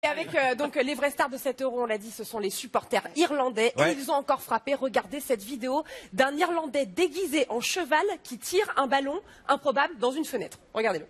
Et avec donc les vraies stars de cet Euro, on l'a dit, ce sont les supporters irlandais. Ouais. Et ils ont encore frappé. Regardez cette vidéo d'un Irlandais déguisé en cheval qui tire un ballon improbable dans une fenêtre. Regardez-le.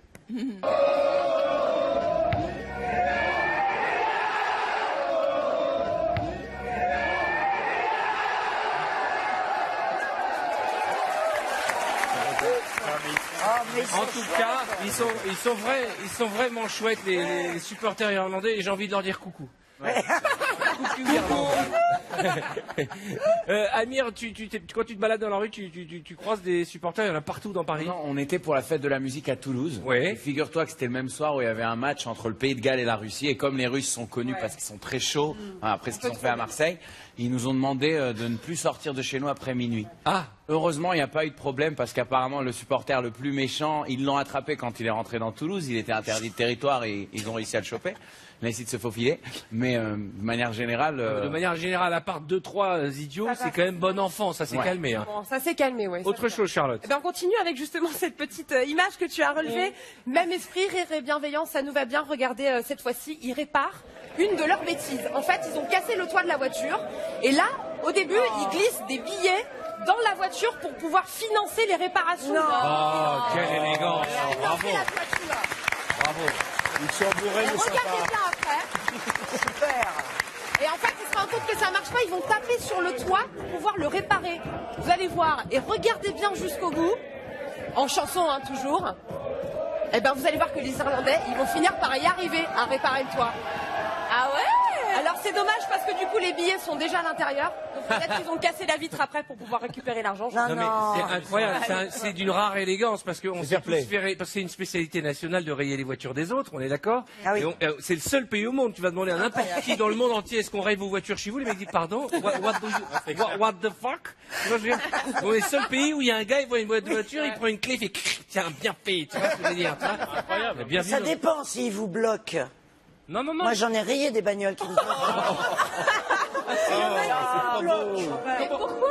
En tout cas, ils sont vraiment chouettes les supporters irlandais et j'ai envie de leur dire coucou. Ouais. Coucou Irlande. Amir, quand tu te balades dans la rue, tu croises des supporters, il y en a partout dans Paris. Non, on était pour la fête de la musique à Toulouse. Ouais. Et figure-toi que c'était le même soir où il y avait un match entre le Pays de Galles et la Russie. Et comme les Russes sont connus parce qu'ils sont très chauds, après ce qu'ils ont fait à Marseille, ils nous ont demandé de ne plus sortir de chez nous après minuit. Ah. Heureusement, il n'y a pas eu de problème parce qu'apparemment, le supporter le plus méchant, ils l'ont attrapé quand il est rentré dans Toulouse. Il était interdit de territoire et ils ont réussi à le choper. Il a essayé de se faufiler. Mais de manière générale... De manière générale, à part 2-3 idiots, c'est quand même bon enfant, ça s'est calmé. Hein. Bon, ça s'est calmé, oui. Autre chose, Charlotte. Eh ben, on continue avec justement cette petite image que tu as relevée. Même esprit, rire et bienveillance, ça nous va bien. Regardez, cette fois-ci, ils réparent une de leurs bêtises. En fait, ils ont cassé le toit de la voiture. Et là, au début, ils glissent des billets dans la voiture pour pouvoir financer les réparations. Oh, quelle élégance. Bravo. Bravo. Ils sont bourrés, mais Regardez bien après. Super. Et en fait, ils se rendent compte que ça marche pas. Ils vont taper sur le toit pour pouvoir le réparer. Vous allez voir. Et regardez bien jusqu'au bout. En chanson, hein, toujours. Et ben, vous allez voir que les Irlandais, ils vont finir par y arriver à réparer le toit. Ah ouais? Alors c'est dommage parce que du coup les billets sont déjà à l'intérieur. Donc peut-être qu'ils ont cassé la vitre après pour pouvoir récupérer l'argent. Non, mais c'est incroyable, c'est d'une rare élégance parce qu'on s'est tous fait, parce que c'est une spécialité nationale de rayer les voitures des autres, on est d'accord? Ah oui. C'est le seul pays au monde, tu vas demander à n'importe qui dans le monde entier, est-ce qu'on raye vos voitures chez vous? Les mecs disent pardon, what the fuck? Tu vois, je veux dire, on est le seul pays où il y a un gars, il voit une voiture, il prend une clé, il fait tiens, bien fait, tu vois ce que je veux dire? Incroyable, bien vu. Ça dépend s'ils vous bloquent. Non. Moi, j'en ai rayé des bagnoles qui me bloquent. Mais pourquoi?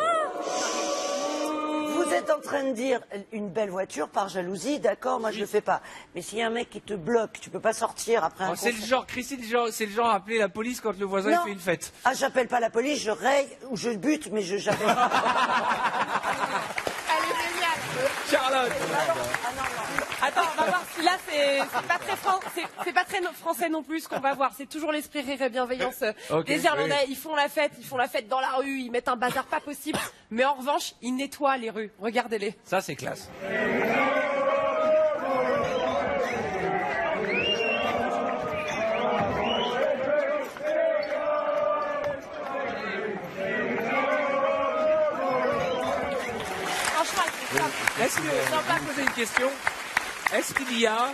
Vous êtes en train de dire une belle voiture par jalousie, d'accord, moi je le fais pas. Mais s'il y a un mec qui te bloque, tu peux pas sortir après un C'est le genre, Christine, c'est le genre à appeler la police quand le voisin il fait une fête. Ah, j'appelle pas la police, je raye ou je bute, mais j'appelle pas. Elle est géniale. Charlotte. Attends, on va voir si là c'est pas très français non plus ce qu'on va voir. C'est toujours l'esprit rire et bienveillance des Irlandais. Ils font la fête dans la rue, ils mettent un bazar pas possible. Mais en revanche, ils nettoient les rues. Regardez-les. Ça c'est classe. Franchement, Est-ce que, je peux poser une question? Est-ce qu'il y a,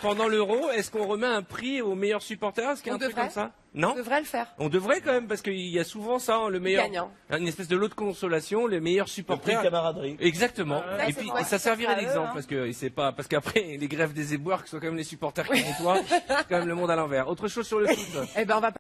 pendant l'Euro, est-ce qu'on remet un prix aux meilleurs supporters? Est-ce qu'il y a un truc comme ça? Non? on devrait le faire. On devrait quand même, parce qu'il y a souvent ça, hein, le meilleur, Gagnant. une espèce de lot de consolation, les meilleurs supporters. camaraderie. Exactement. Ouais, Et puis, vrai. ça servirait d'exemple, parce que c'est pas, parce qu'après, les grèves des éboueurs, qui sont quand même les supporters qui nettoient, c'est quand même le monde à l'envers. Autre chose sur le foot? Eh ben, on va